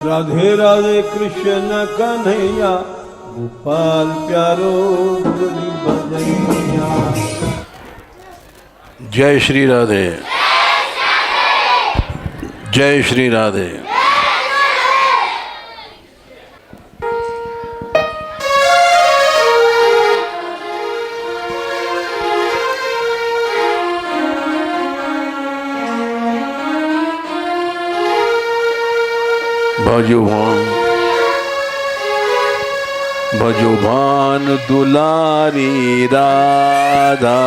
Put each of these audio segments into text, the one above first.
राधे राधे कृष्ण कन्हैया गोपाल प्यारो मुरली बजैया। जय श्री राधे, जय श्री राधे। भजो भान दुलारी राधा,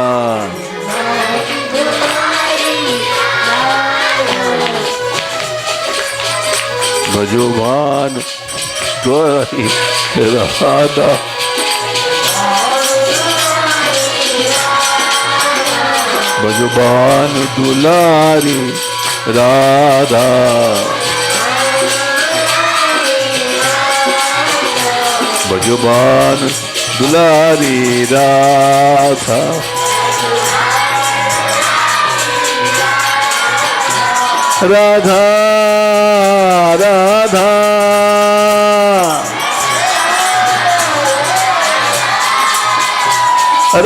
भजो भान दुलारी राधा, भजो भान दुलारी राधा, भजबान दुलारी राधा। राधा राधा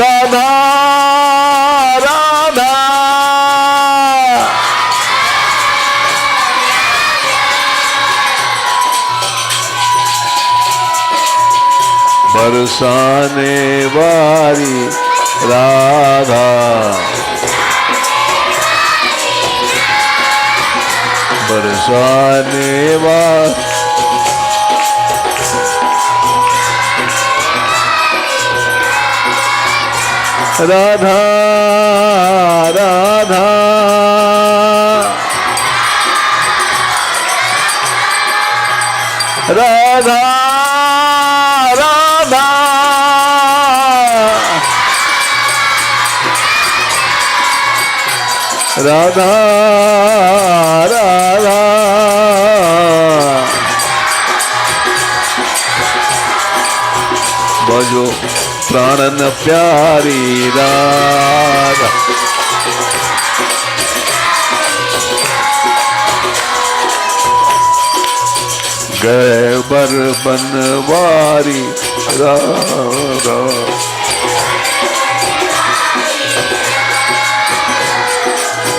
राधा राधा बरसाने वाली राधा, बरसाने वाली राधा राधा राधा राधा राधा भजो प्राणन प्यारी राधा, गए बर बनवारी राधा,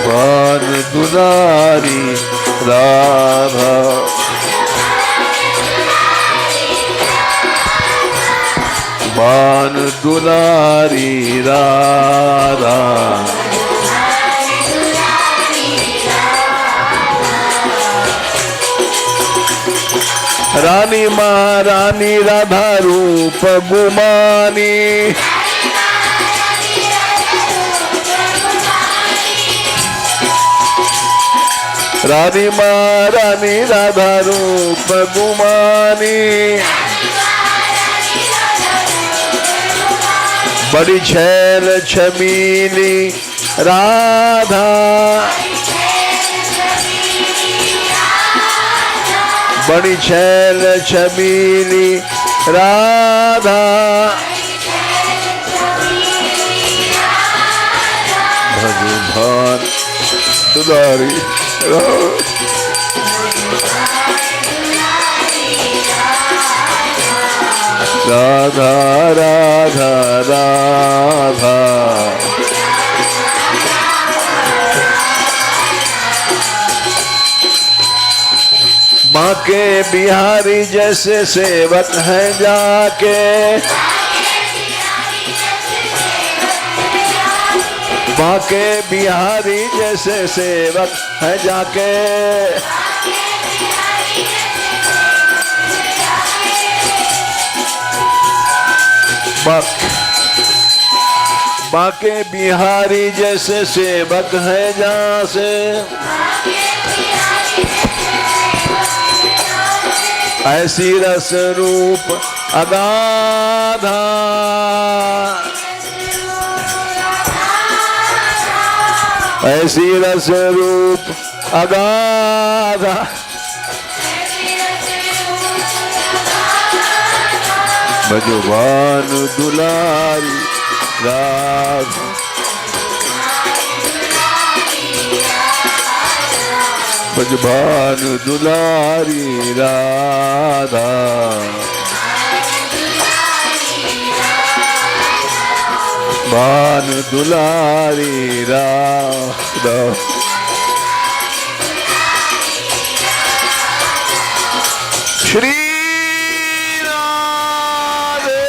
भान दुलारी राधा, भान दुलारी राधा, रानी महारानी राधा रूप गुमानी, रानी महारानी राधा रूप गुमानी, बड़ी छैल छबीली राधा, बड़ी छैल छबीली राधा, भजो भान दुलारी राधा राधा राधा, बांके बिहारी जैसे सेवक हैं जाके, बांके बिहारी जैसे सेवक हैं जाके, बांके बिहारी जैसे सेवक है जहाँ से, ऐसी रस रूप अगाधा, ऐसी रस रूप अगाधा, भजवान दुलारी राधा, बजभान दुलारी राधा भान दुलारी राधा श्री राधे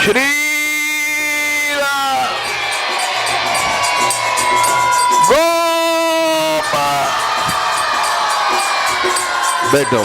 श्री गोपाल बैठो।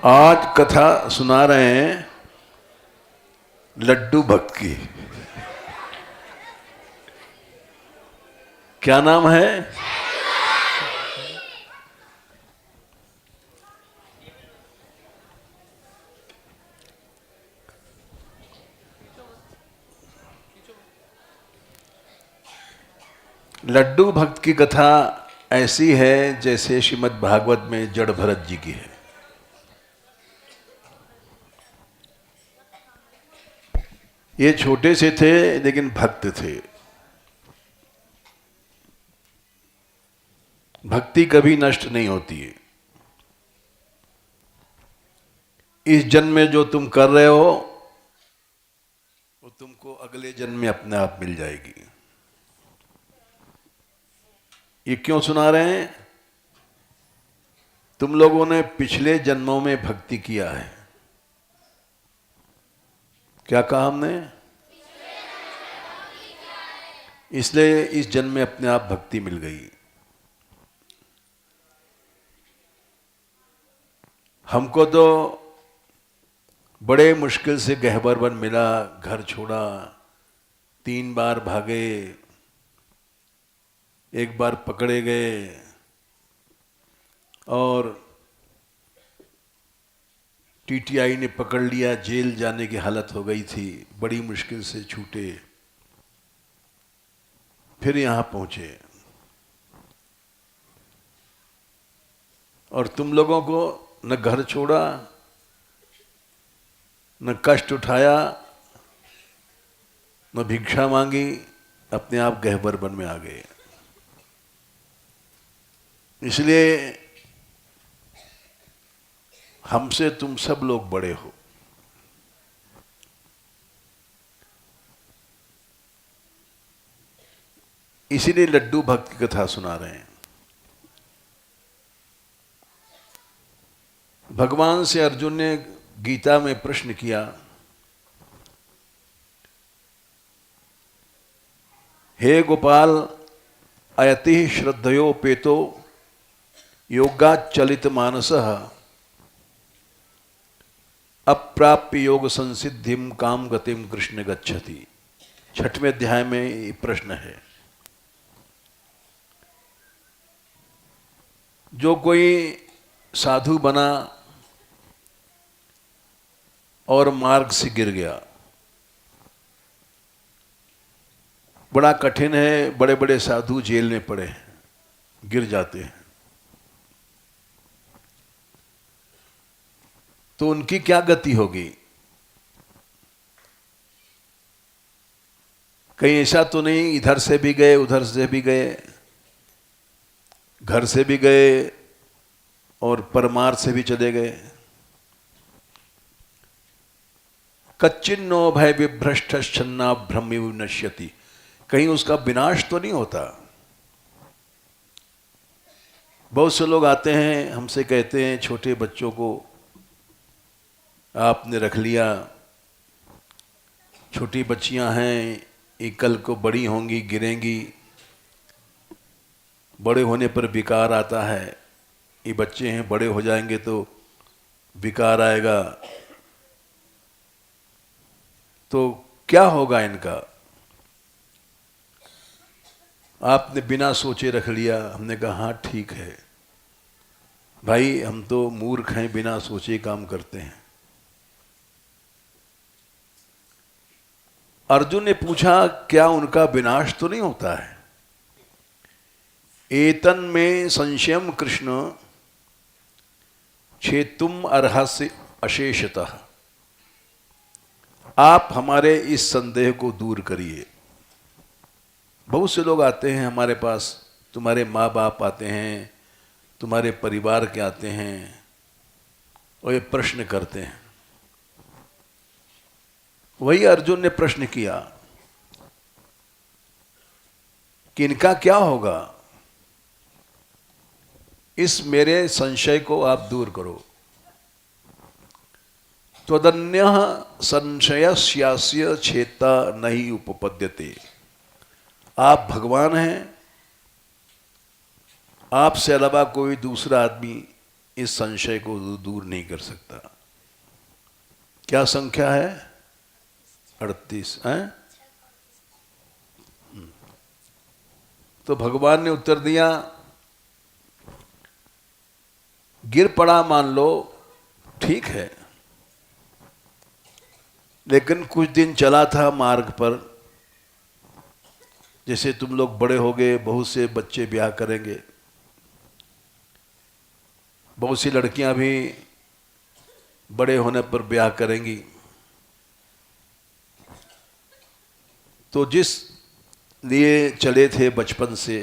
आज कथा सुना रहे हैं लड्डू भक्त की। क्या नाम है? लड्डू भक्त की कथा ऐसी है जैसे श्रीमद् भागवत में जड़ भरत जी की है। ये छोटे से थे लेकिन भक्त थे। भक्ति कभी नष्ट नहीं होती है। इस जन्म में जो तुम कर रहे हो वो तुमको अगले जन्म में अपने आप मिल जाएगी। ये क्यों सुना रहे हैं? तुम लोगों ने पिछले जन्मों में भक्ति किया है। क्या कहा हमने? इसलिए इस जन्म में अपने आप भक्ति मिल गई। हमको तो बड़े मुश्किल से गहबर वन मिला, घर छोड़ा, 3 बार भागे, एक बार पकड़े गए और टीटीआई ने पकड़ लिया, जेल जाने की हालत हो गई थी, बड़ी मुश्किल से छूटे, फिर यहां पहुंचे। और तुम लोगों को न घर छोड़ा, न कष्ट उठाया, न भिक्षा मांगी, अपने आप गहबर वन में आ गए। इसलिए हमसे तुम सब लोग बड़े हो। इसीलिए लड्डू भक्त की कथा सुना रहे हैं। भगवान से अर्जुन ने गीता में प्रश्न किया, हे गोपाल, अयति श्रद्धयोपेतो योगाचलित मानसः अप्राप्य योग संसिद्धिम काम गतिम कृष्ण गच्छति। 6वें अध्याय में ये प्रश्न है। जो कोई साधु बना और मार्ग से गिर गया, बड़ा कठिन है। बड़े बड़े साधु जेल में पड़े हैं, गिर जाते हैं, तो उनकी क्या गति होगी? कहीं ऐसा तो नहीं इधर से भी गए, उधर से भी गए, घर से भी गए और परमार्थ से भी चले गए। कच्चिन्नो भय विभ्रष्ट छन्ना भ्रमि विनश्यति। कहीं उसका विनाश तो नहीं होता। बहुत से लोग आते हैं, हमसे कहते हैं, छोटे बच्चों को आपने रख लिया, छोटी बच्चियां हैं, ये कल को बड़ी होंगी, गिरेंगी, बड़े होने पर विकार आता है। ये बच्चे हैं, बड़े हो जाएंगे तो विकार आएगा, तो क्या होगा इनका? आपने बिना सोचे रख लिया। हमने कहा हाँ ठीक है, भाई हम तो मूर्ख हैं, बिना सोचे काम करते हैं। अर्जुन ने पूछा क्या उनका विनाश तो नहीं होता है? एतन में संशयम कृष्ण छेतुम अर्हस्य अशेषतः। आप हमारे इस संदेह को दूर करिए। बहुत से लोग आते हैं हमारे पास, तुम्हारे माँ बाप आते हैं, तुम्हारे परिवार के आते हैं, और ये प्रश्न करते हैं। वही अर्जुन ने प्रश्न किया कि इनका क्या होगा, इस मेरे संशय को आप दूर करो। त्वदन्य संशयस्यास्य छेता नहीं उपपद्यते। आप भगवान हैं, आपसे अलावा कोई दूसरा आदमी इस संशय को दूर नहीं कर सकता। क्या संख्या है? 38 है। तो भगवान ने उत्तर दिया, गिर पड़ा मान लो, ठीक है, लेकिन कुछ दिन चला था मार्ग पर। जैसे तुम लोग बड़े हो गए, बहुत से बच्चे ब्याह करेंगे, बहुत सी लड़कियां भी बड़े होने पर ब्याह करेंगी। तो जिस लिए चले थे बचपन से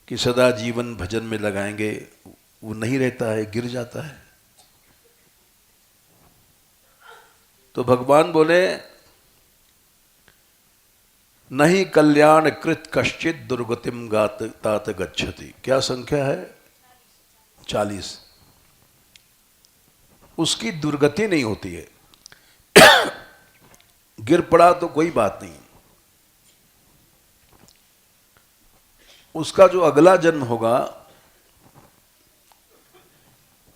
कि सदा जीवन भजन में लगाएंगे, वो नहीं रहता है, गिर जाता है। तो भगवान बोले, नहीं कल्याण कृत कश्चित दुर्गतिम गात तात गच्छति। क्या संख्या है? 40। उसकी दुर्गति नहीं होती है। गिर पड़ा तो कोई बात नहीं, उसका जो अगला जन्म होगा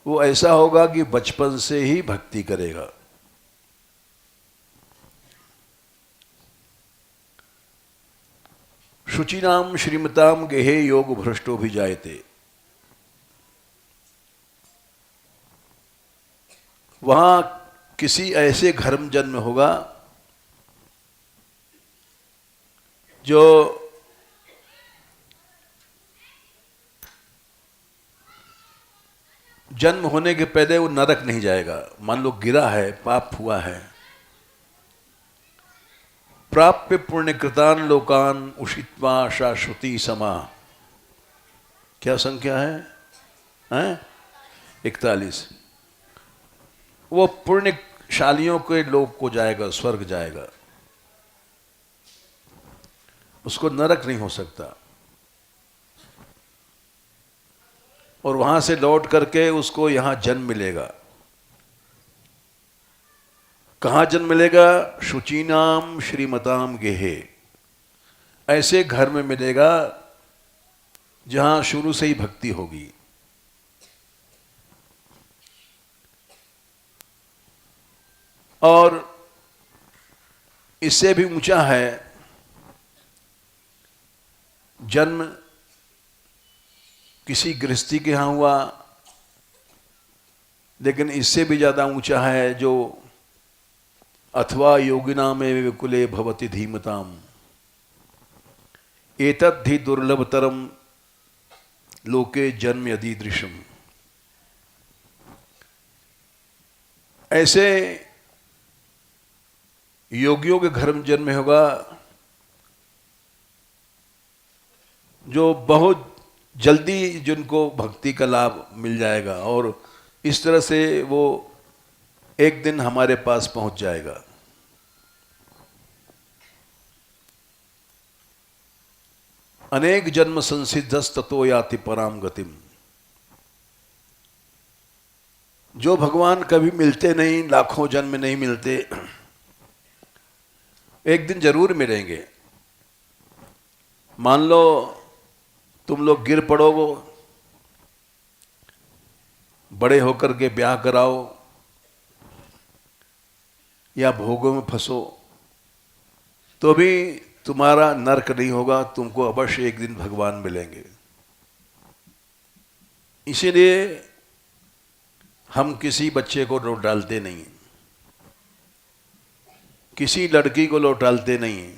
वो ऐसा होगा कि बचपन से ही भक्ति करेगा। शुचिनाम श्रीमताम गेहे योग भ्रष्टो भी जायते। वहां किसी ऐसे घर में जन्म होगा जो जन्म होने के पहले वो नरक नहीं जाएगा। मान लो गिरा है, पाप हुआ है, प्राप्य पुण्य कृतान लोकान उषित्वा शाश्वती समा। क्या संख्या है? 41। वो पुण्यशालियों के लोक को जाएगा, स्वर्ग जाएगा, उसको नरक नहीं हो सकता। और वहां से लौट करके उसको यहां जन्म मिलेगा। कहां जन्म मिलेगा? शुचीनाम श्रीमताम गेहे। ऐसे घर में मिलेगा जहां शुरू से ही भक्ति होगी। और इससे भी ऊंचा है जन्म किसी गृहस्थी के यहां हुआ, लेकिन इससे भी ज्यादा ऊंचा है जो अथवा योगिना में विकुले भवति धीमताम एतद्धि दुर्लभतरम लोके जन्म यदीदृशम। ऐसे योगियों के घर में जन्म होगा जो बहुत जल्दी जिनको भक्ति का लाभ मिल जाएगा, और इस तरह से वो एक दिन हमारे पास पहुंच जाएगा। अनेक जन्म संसिद्धस ततो याति पराम गतिम। जो भगवान कभी मिलते नहीं, लाखों जन्म नहीं मिलते, एक दिन जरूर मिलेंगे। मान लो तुम लोग गिर पड़ोगे, बड़े होकर के ब्याह कराओ या भोगों में फंसो, तो भी तुम्हारा नरक नहीं होगा, तुमको अवश्य एक दिन भगवान मिलेंगे। इसीलिए हम किसी बच्चे को लौट डालते नहीं, किसी लड़की को लौट डालते नहीं।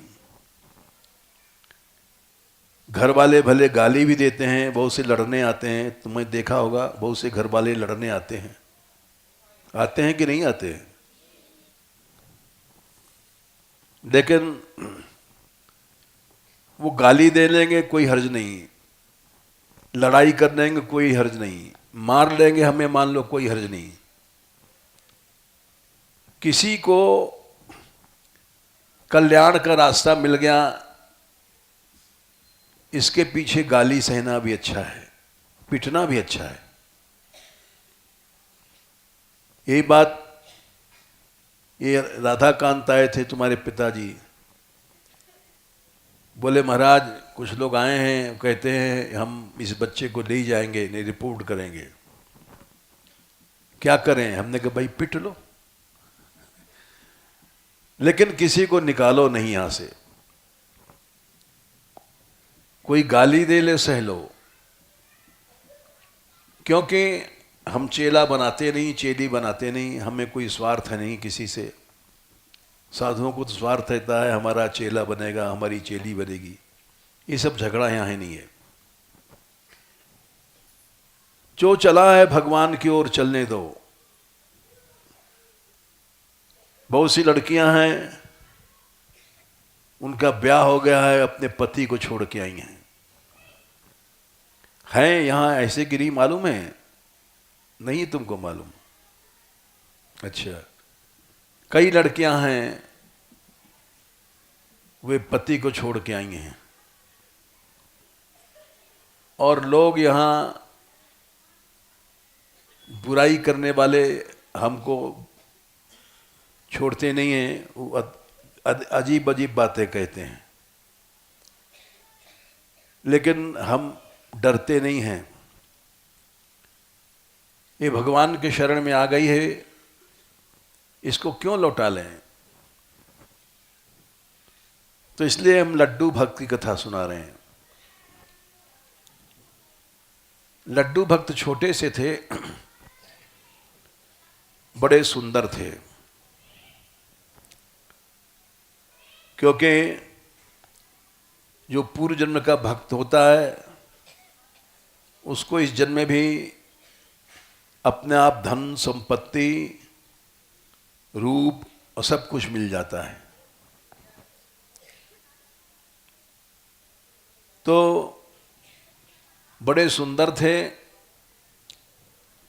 घर वाले भले गाली भी देते हैं, बहुत से लड़ने आते हैं, तुमने देखा होगा बहुत से घर वाले लड़ने आते हैं, आते हैं कि नहीं आते हैं? लेकिन वो गाली दे लेंगे कोई हर्ज नहीं, लड़ाई कर लेंगे कोई हर्ज नहीं, मार लेंगे हमें मान लो कोई हर्ज नहीं। किसी को कल्याण का रास्ता मिल गया, इसके पीछे गाली सहना भी अच्छा है, पिटना भी अच्छा है। यही बात ये राधाकांत आए थे तुम्हारे पिताजी, बोले महाराज कुछ लोग आए हैं, कहते हैं हम इस बच्चे को ले जाएंगे, नहीं रिपोर्ट करेंगे, क्या करें? हमने कहा भाई पिट लो, लेकिन किसी को निकालो नहीं यहां से। कोई गाली दे ले सह लो, क्योंकि हम चेला बनाते नहीं, चेली बनाते नहीं, हमें कोई स्वार्थ है नहीं किसी से। साधुओं को तो स्वार्थ रहता है हमारा चेला बनेगा, हमारी चेली बनेगी, ये सब झगड़ा यहां है नहीं है। जो चला है भगवान की ओर चलने दो। बहुत सी लड़कियां हैं उनका ब्याह हो गया है, अपने पति को छोड़ के आई हैं यहां ऐसे गिरी, मालूम है? नहीं तुमको मालूम? अच्छा, कई लड़कियां हैं वे पति को छोड़ के आई हैं, और लोग यहां बुराई करने वाले हमको छोड़ते नहीं हैं, वो अजीब अजीब बातें कहते हैं, लेकिन हम डरते नहीं हैं। ये भगवान के शरण में आ गई है, इसको क्यों लौटा लें? तो इसलिए हम लड्डू भक्त की कथा सुना रहे हैं। लड्डू भक्त छोटे से थे, बड़े सुंदर थे, क्योंकि जो पूर्व जन्म का भक्त होता है उसको इस जन्म में भी अपने आप धन संपत्ति रूप और सब कुछ मिल जाता है। तो बड़े सुंदर थे,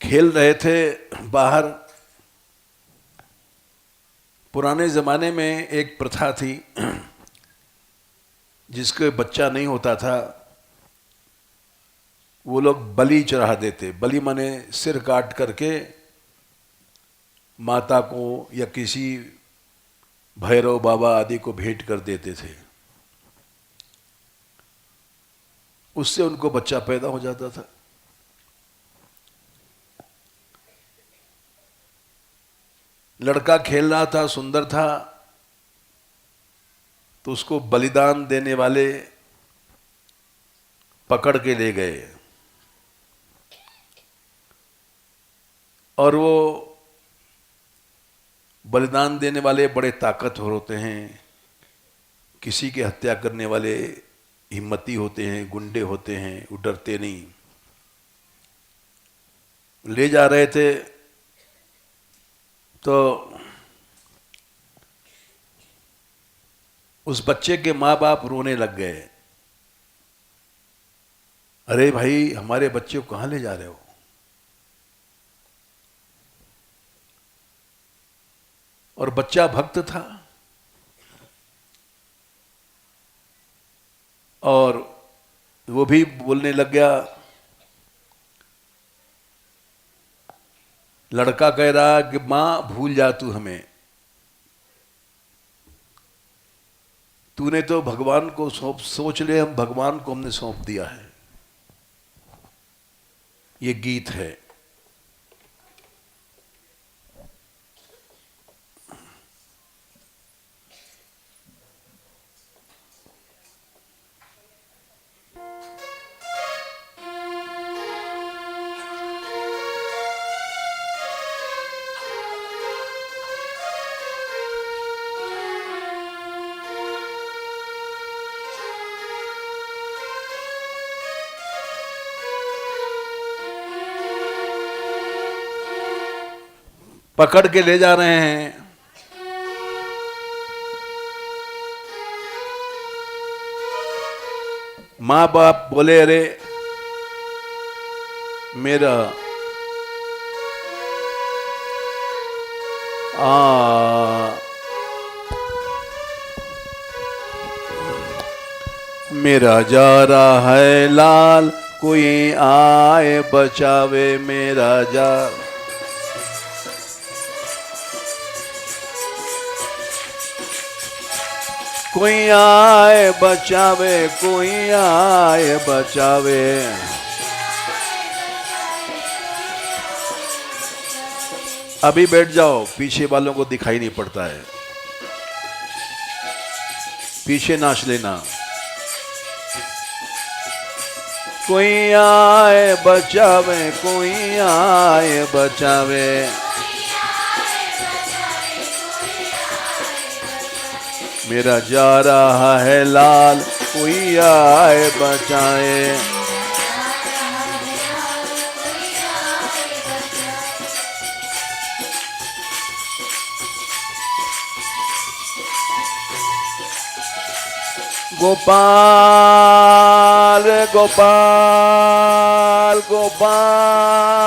खेल रहे थे बाहर। पुराने ज़माने में एक प्रथा थी, जिसके बच्चा नहीं होता था वो लोग बलि चढ़ा देते। बलि माने सिर काट करके माता को या किसी भैरव बाबा आदि को भेंट कर देते थे, उससे उनको बच्चा पैदा हो जाता था। लड़का खेल रहा था, सुंदर था, तो उसको बलिदान देने वाले पकड़ के ले गए, और वो बलिदान देने वाले बड़े ताकतवर होते हैं, किसी की हत्या करने वाले हिम्मती होते हैं, गुंडे होते हैं, वो डरते नहीं। ले जा रहे थे तो उस बच्चे के माँ बाप रोने लग गए, अरे भाई हमारे बच्चे को कहाँ ले जा रहे हो? और बच्चा भक्त था, और वो भी बोलने लग गया। लड़का कह रहा कि माँ भूल जा तू हमें, तूने तो भगवान को सोच ले, हम भगवान को हमने सौंप दिया है। ये गीत है। पकड़ के ले जा रहे हैं। माँ बाप बोले, अरे मेरा मेरा जा रहा है लाल, कोई आए बचावे मेरा जा। कोई आए बचावे, कोई आए बचावे। अभी बैठ जाओ, पीछे वालों को दिखाई नहीं पड़ता है, पीछे नाच लेना। कोई आए बचावे, कोई आए बचावे। मेरा जा रहा है लाल, कोई आए बचाए। गोपाल गोपाल गोपाल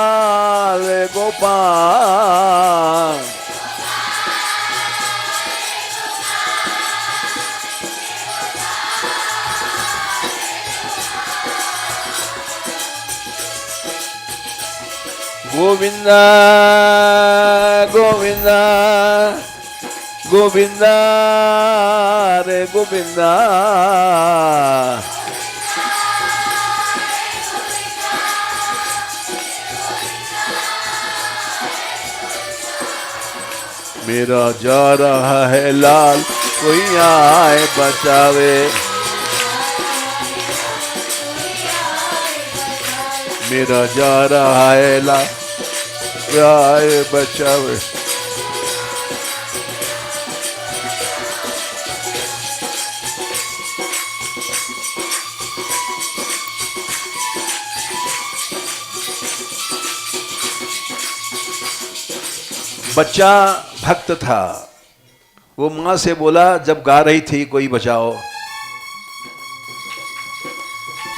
गोपाल। गोविंदा गोविंदा गोविंदा रे गोविंदा। मेरा जा रहा है लाल, कोई आए बचावे। मेरा जा रहा है लाल, कोई आए बचावे। बच्चा भक्त था, वो मां से बोला जब गा रही थी कोई बचाओ,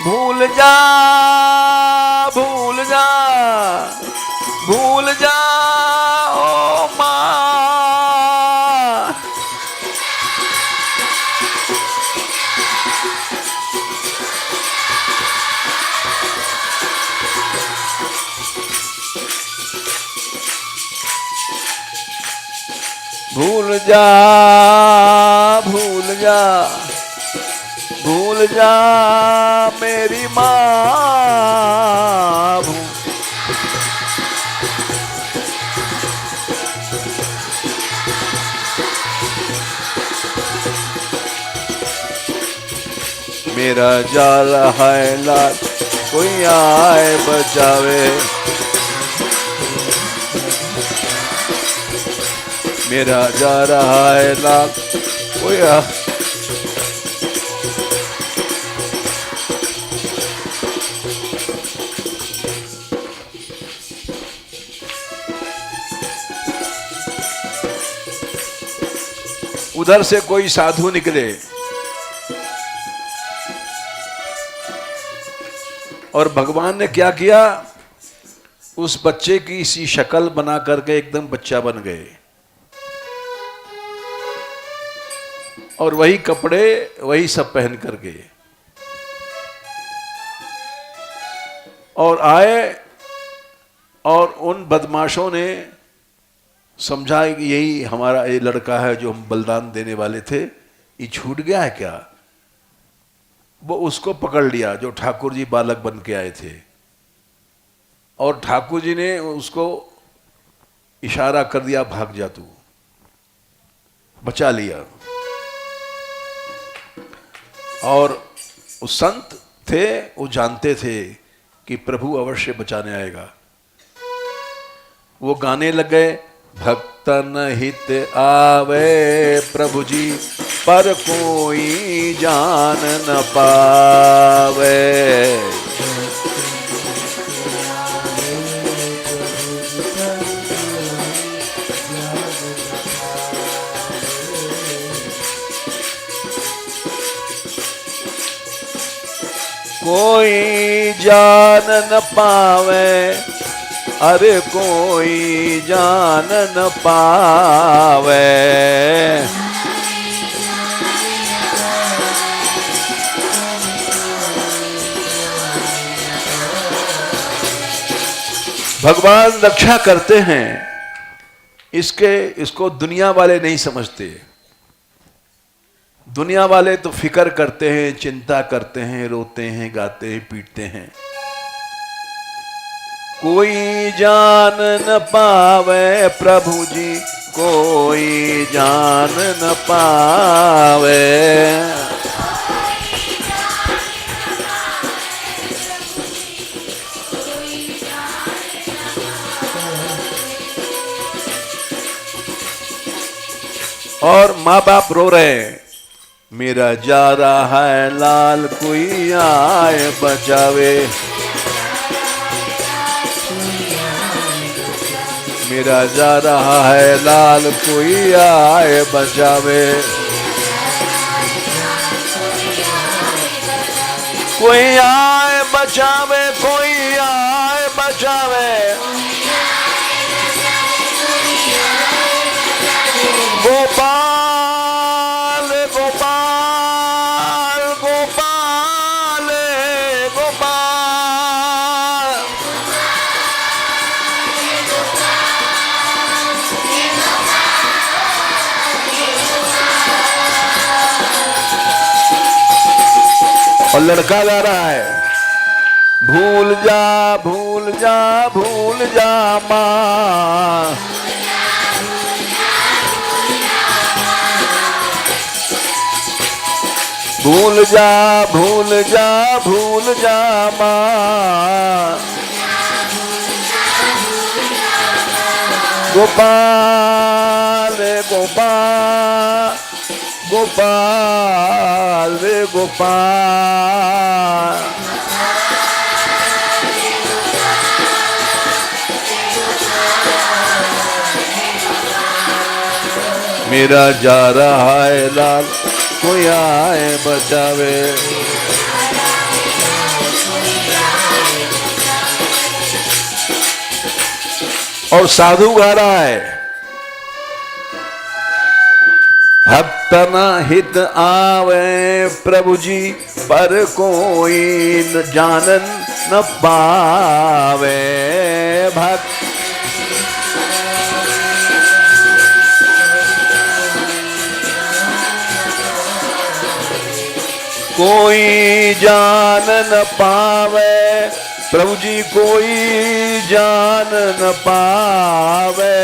भूल जा भूल जा भूल जा ओ मां। भूल जा भूल जा भूल जा मेरी माँ। मेरा जा रहा है लाल, कोई आए बचावे। मेरा जा रहा है लाल, कोई उधर से कोई साधु निकले और भगवान ने क्या किया, उस बच्चे की सी शक्ल बना करके एकदम बच्चा बन गए और वही कपड़े वही सब पहन कर गए और आए। और उन बदमाशों ने समझा कि यही हमारा ये लड़का है जो हम बलिदान देने वाले थे, ये छूट गया है क्या। वो उसको पकड़ लिया जो ठाकुर जी बालक बन के आए थे और ठाकुर जी ने उसको इशारा कर दिया, भाग जा तू, बचा लिया। और उस संत थे, वो जानते थे कि प्रभु अवश्य बचाने आएगा। वो गाने लगे, भक्तन हित आवे प्रभु जी, पर कोई जान न पावे। कोई जान न पावे, अरे कोई जान न पावे। भगवान रक्षा करते हैं, इसको दुनिया वाले नहीं समझते। दुनिया वाले तो फिक्र करते हैं, चिंता करते हैं, रोते हैं, गाते हैं, पीटते हैं। कोई जान न पावे प्रभु जी, कोई जान न पावे। और माँ बाप रो रहे हैं, मेरा जा रहा है लाल, कोई आए बचावे। मेरा जा रहा है लाल, कोई आए बचावे। कोई आए बचावे, कोई आए बचावे। गोपाल गोपाल गोपाल गोपाल। और लड़का गा रहा है, भूल जा भूल जा भूल जा माँ। भूल जा भूल जा भूल जा माँ। गोपाल गोपाल गोपाल गोपाल। मेरा जा रहा है लाल, कोई आए बचावे। और साधु गा रहा है, भक्तन हित आवे प्रभु जी, पर कोई जानन न पावे। भक्त कोई जान न पावे प्रभु जी, कोई जान न पावे।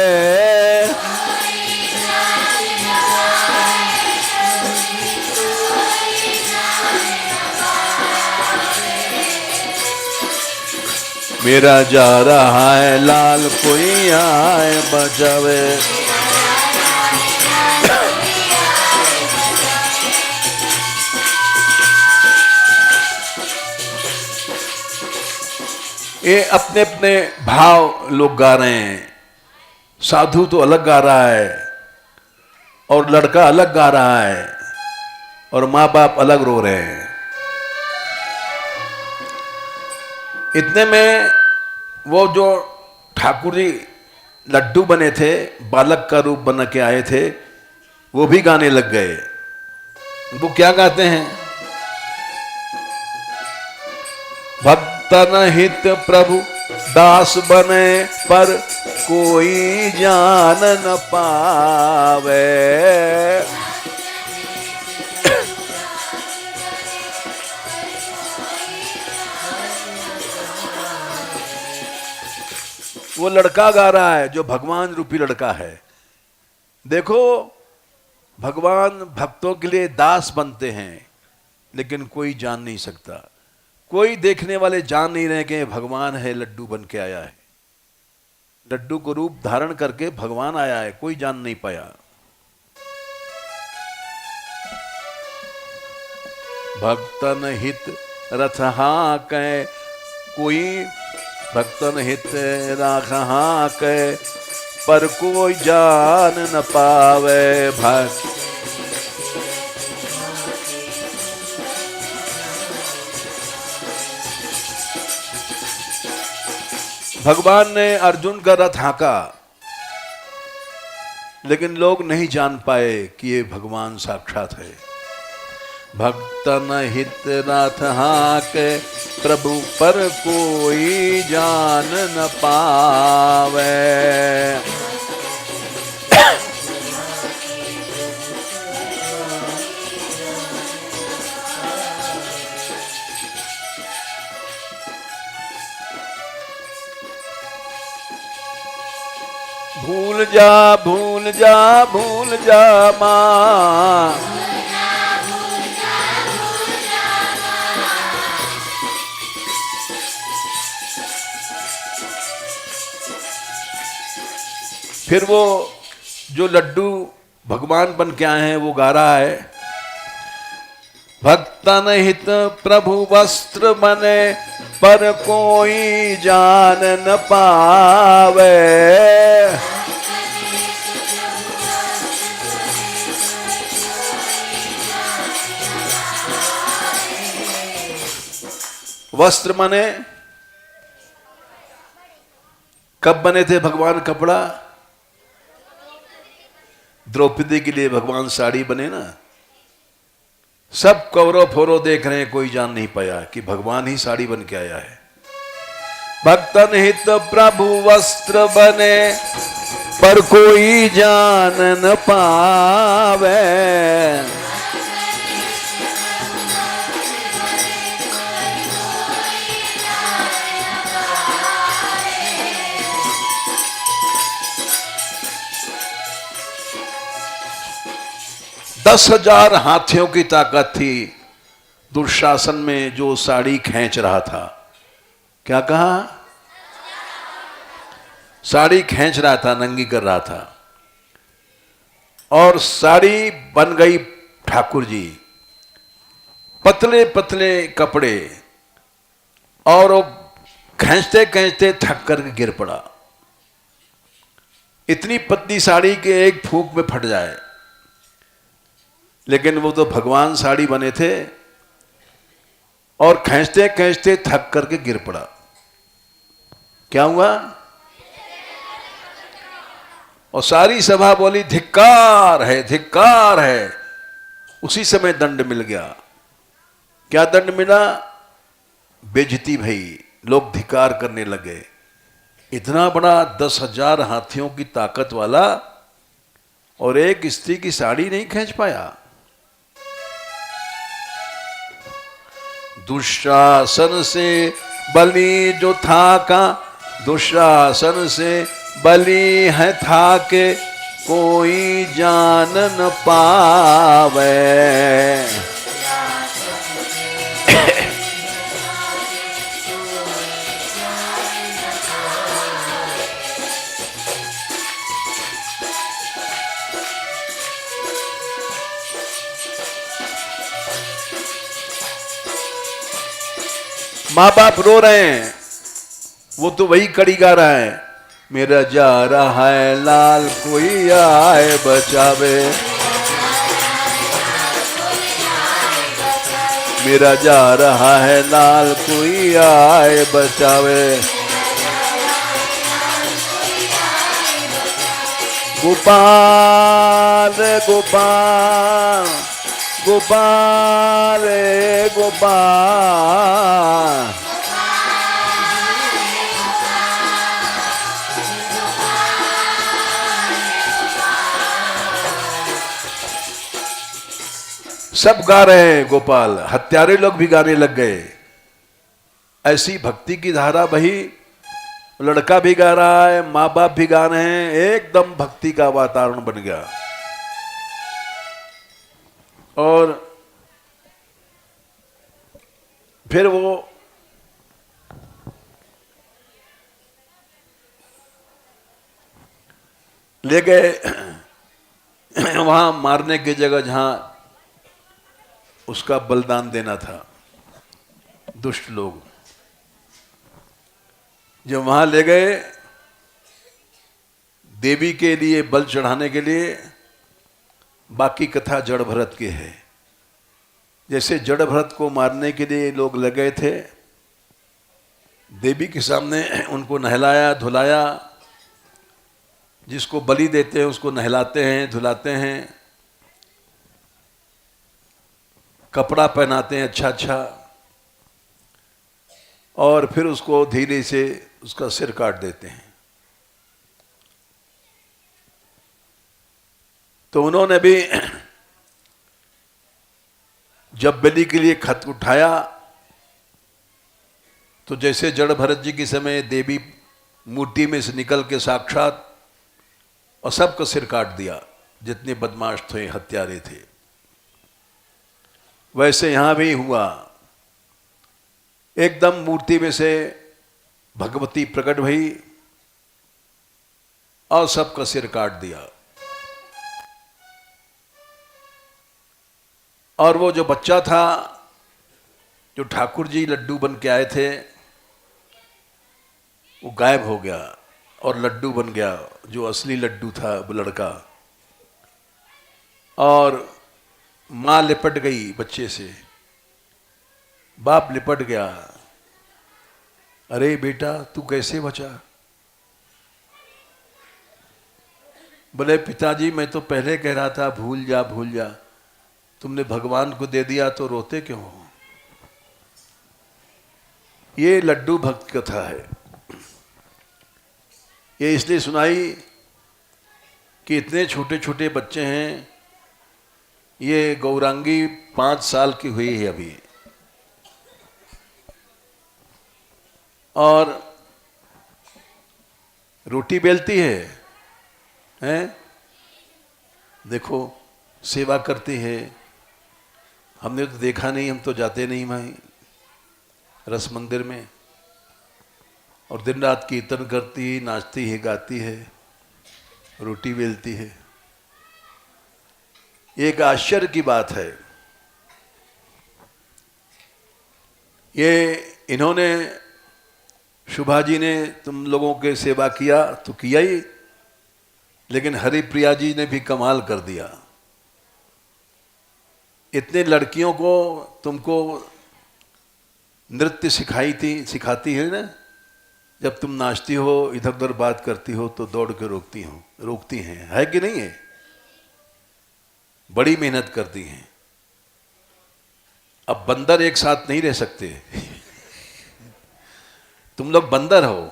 मेरा जा रहा है लाल, कोई आए बचावे। ये अपने अपने भाव लोग गा रहे हैं। साधु तो अलग गा रहा है और लड़का अलग गा रहा है और माँ बाप अलग रो रहे हैं। इतने में वो जो ठाकुर जी लड्डू बने थे, बालक का रूप बन के आए थे, वो भी गाने लग गए। वो क्या गाते हैं? भक्तन हित प्रभु दास बने, पर कोई जान न पावे। वो लड़का गा रहा है जो भगवान रूपी लड़का है। देखो, भगवान भक्तों के लिए दास बनते हैं, लेकिन कोई जान नहीं सकता। कोई देखने वाले जान नहीं रहे कि ये भगवान है, लड्डू बन के आया है। लड्डू को रूप धारण करके भगवान आया है, कोई जान नहीं पाया। भक्तन हित रथ हाँकै, कोई भक्तन हित राख हाँकै, पर कोई जान न पावे। भक्त भगवान ने अर्जुन का रथ हाँका, लेकिन लोग नहीं जान पाए कि ये भगवान साक्षात है। भक्तन हित रथ हाँके प्रभु पर कोई जान न पावे। भूल जा भूल जा भूल जा माँ, फिर वो जो लड्डू भगवान बन के आए हैं वो गा रहा है, भक्तन हित प्रभु वस्त्र बने पर कोई जान न पावे। वस्त्र बने, कब बने थे भगवान कपड़ा? द्रौपदी के लिए भगवान साड़ी बने ना। सब कौरव फोरो देख रहे हैं, कोई जान नहीं पाया कि भगवान ही साड़ी बन के आया है। भक्तन हित प्रभु वस्त्र बने पर कोई जान न पावे। 10,000 हाथियों की ताकत थी दुशासन में जो साड़ी खींच रहा था। क्या कहा? साड़ी खींच रहा था, नंगी कर रहा था। और साड़ी बन गई ठाकुर जी, पतले पतले कपड़े, और वो खींचते खींचते थक कर गिर पड़ा। इतनी पतली साड़ी के एक फूंक में फट जाए, लेकिन वो तो भगवान साड़ी बने थे और खींचते खींचते थक करके गिर पड़ा। क्या हुआ? और सारी सभा बोली धिक्कार है, धिक्कार है। उसी समय दंड मिल गया। क्या दंड मिला? बेइज्जती भई, लोग धिक्कार करने लगे। इतना बड़ा 10,000 हाथियों की ताकत वाला और एक स्त्री की साड़ी नहीं खींच पाया। दुशासन से बलि जो था का, दुशासन से बलि है था के कोई जान न पावे। माँ बाप रो रहे हैं, वो तो वही कड़ी गा रहा है, मेरा जा रहा है लाल कोई आए बचावे, मेरा जा रहा है लाल कोई आए बचावे। गोपाल गोपाल गोपाल गोपाल, सब गा रहे हैं गोपाल, हत्यारे लोग भी गाने लग गए। ऐसी भक्ति की धारा बही, लड़का भी गा रहा है, माँ बाप भी गा रहे हैं, एकदम भक्ति का वातावरण बन गया। और फिर वो ले गए वहां मारने की जगह जहां उसका बलिदान देना था। दुष्ट लोग जब वहां ले गए देवी के लिए बल चढ़ाने के लिए, बाकी कथा जड़ भरत की है। जैसे जड़ भरत को मारने के लिए लोग लगे थे, देवी के सामने उनको नहलाया धुलाया, जिसको बलि देते हैं उसको नहलाते हैं धुलाते हैं, कपड़ा पहनाते हैं अच्छा अच्छा, और फिर उसको धीरे से उसका सिर काट देते हैं। तो उन्होंने भी जब बलि के लिए खत उठाया तो जैसे जड़ भरत जी के समय देवी मूर्ति में से निकल के साक्षात और सबका सिर काट दिया, जितने बदमाश थे हत्यारे थे, वैसे यहां भी हुआ। एकदम मूर्ति में से भगवती प्रकट हुई और सबका सिर काट दिया। और वो जो बच्चा था, जो ठाकुर जी लड्डू बन के आए थे, वो गायब हो गया और लड्डू बन गया, जो असली लड्डू था वो लड़का। और मां लिपट गई बच्चे से, बाप लिपट गया, अरे बेटा तू कैसे बचा? बोले पिताजी मैं तो पहले कह रहा था भूल जा भूल जा, तुमने भगवान को दे दिया तो रोते क्यों हो? ये लड्डू भक्त कथा है। ये इसलिए सुनाई कि इतने छोटे छोटे बच्चे हैं। ये गौरांगी 5 साल की हुई है अभी, और रोटी बेलती है, हैं? देखो सेवा करती है। हमने तो देखा नहीं, हम तो जाते नहीं भाई रस मंदिर में, और दिन रात कीर्तन करती है, नाचती है, गाती है, रोटी बेलती है। एक आश्चर्य की बात है। ये इन्होंने, शुभा जी ने तुम लोगों के सेवा किया तो किया ही, लेकिन हरिप्रिया जी ने भी कमाल कर दिया। इतने लड़कियों को तुमको नृत्य सिखाती है ना, जब तुम नाचती हो इधर उधर बात करती हो तो दौड़ के रोकती हैं, है कि नहीं है? बड़ी मेहनत करती हैं। अब बंदर एक साथ नहीं रह सकते। तुम लोग बंदर हो,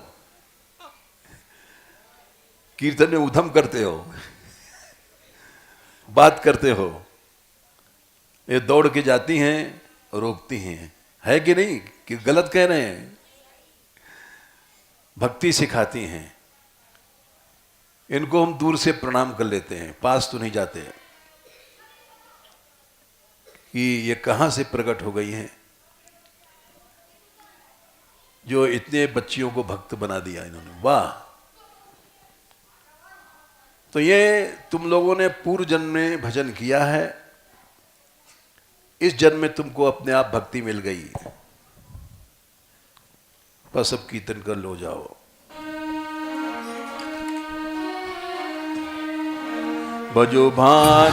कीर्तन में उधम करते हो, बात करते हो, ये दौड़ के जाती हैं, रोकती हैं, है कि नहीं? कि गलत कह रहे हैं? भक्ति सिखाती हैं। इनको हम दूर से प्रणाम कर लेते हैं, पास तो नहीं जाते कि ये कहां से प्रकट हो गई हैं, जो इतने बच्चियों को भक्त बना दिया इन्होंने। वाह! तो ये तुम लोगों ने पूर्व जन्म में भजन किया है, इस जन्म में तुमको अपने आप भक्ति मिल गई, बस अब कीर्तन कर लो जाओ। भजो भान